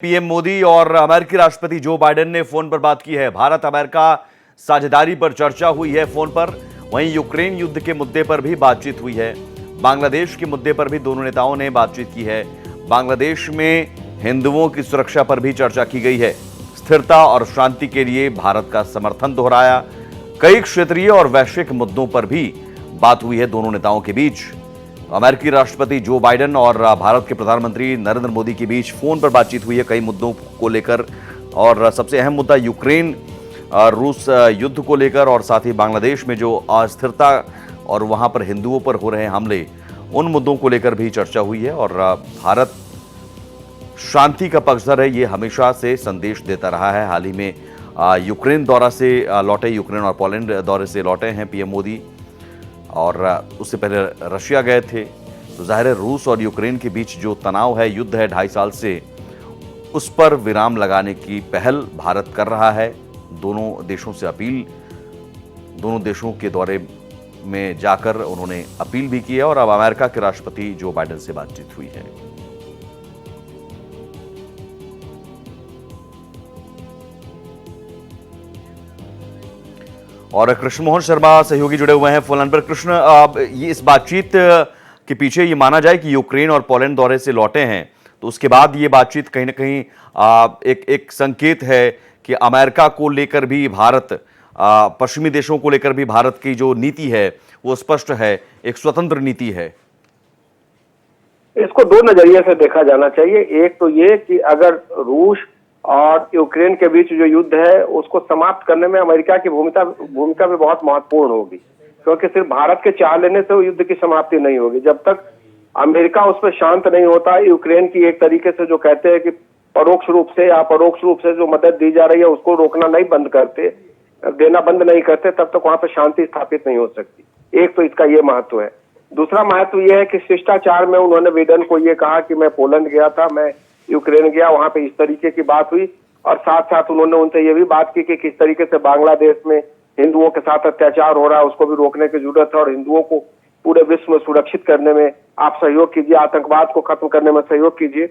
PM Modi और अमेरिकी राष्ट्रपति जो बाइडेन ने फोन पर बात की है। भारत अमेरिका साझेदारी पर चर्चा हुई है फोन पर। वहीं यूक्रेन युद्ध के मुद्दे पर भी बातचीत हुई है। बांग्लादेश के मुद्दे पर भी दोनों नेताओं ने बातचीत की है। बांग्लादेश में हिंदुओं की सुरक्षा पर भी चर्चा की गई है। स्थिरता और शांति के लिए भारत का समर्थन दोहराया। कई क्षेत्रीय और वैश्विक मुद्दों पर भी बात हुई है दोनों नेताओं के बीच। अमेरिकी राष्ट्रपति जो बाइडेन और भारत के प्रधानमंत्री नरेंद्र मोदी के बीच फोन पर बातचीत हुई है कई मुद्दों को लेकर, और सबसे अहम मुद्दा यूक्रेन रूस युद्ध को लेकर और साथ ही बांग्लादेश में जो अस्थिरता और वहां पर हिंदुओं पर हो रहे हमले, उन मुद्दों को लेकर भी चर्चा हुई है। और भारत शांति का पक्षधर है, ये हमेशा से संदेश देता रहा है। हाल ही में यूक्रेन दौरा से लौटे, यूक्रेन और पोलैंड दौरे से लौटे हैं पीएम मोदी, और उससे पहले रशिया गए थे। तो जाहिर है रूस और यूक्रेन के बीच जो तनाव है, युद्ध है 2.5 साल से, उस पर विराम लगाने की पहल भारत कर रहा है। दोनों देशों से अपील, दोनों देशों के दौरे में जाकर उन्होंने अपील भी की है। और अब अमेरिका के राष्ट्रपति जो बाइडेन से बातचीत हुई है। और कृष्ण मोहन शर्मा सहयोगी जुड़े हुए हैं फोन लाइन पर। कृष्ण, ये इस बातचीत के पीछे ये माना जाए कि यूक्रेन और पोलैंड दौरे से लौटे हैं, तो उसके बाद ये बातचीत कहीं ना कहीं एक संकेत है कि अमेरिका को लेकर भी भारत, पश्चिमी देशों को लेकर भी भारत की जो नीति है वो स्पष्ट है, एक स्वतंत्र नीति है। इसको दो नजरिए से देखा जाना चाहिए। एक तो ये कि अगर रूस और यूक्रेन के बीच जो युद्ध है उसको समाप्त करने में अमेरिका की भूमिका भी बहुत महत्वपूर्ण होगी, क्योंकि सिर्फ भारत के चाह लेने से वो युद्ध की समाप्ति नहीं होगी। जब तक अमेरिका उस पर शांत नहीं होता, यूक्रेन की एक तरीके से जो कहते हैं कि परोक्ष रूप से या परोक्ष रूप से जो मदद दी जा रही है उसको रोकना नहीं बंद करते, देना बंद नहीं करते, तब तक वहां पर शांति स्थापित नहीं हो सकती। एक तो इसका ये महत्व है। दूसरा महत्व यह है कि शिष्टाचार में उन्होंने बाइडेन को ये कहा कि मैं पोलैंड गया था, मैं यूक्रेन गया, वहां पे इस तरीके की बात हुई। और साथ साथ उन्होंने उनसे ये भी बात की कि किस तरीके से बांग्लादेश में हिंदुओं के साथ अत्याचार हो रहा है उसको भी रोकने की जरूरत है, और हिंदुओं को पूरे विश्व में सुरक्षित करने में आप सहयोग कीजिए, आतंकवाद को खत्म करने में सहयोग कीजिए।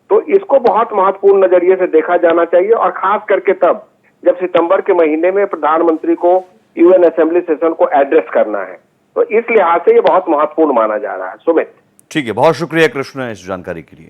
तो इसको बहुत महत्वपूर्ण नजरिए से देखा जाना चाहिए, और खास करके तब जब सितंबर के महीने में प्रधानमंत्री को यूएन असेंबली सेशन को एड्रेस करना है। तो इस लिहाज से ये बहुत महत्वपूर्ण माना जा रहा है। सुमित, ठीक है, बहुत शुक्रिया कृष्ण इस जानकारी के लिए।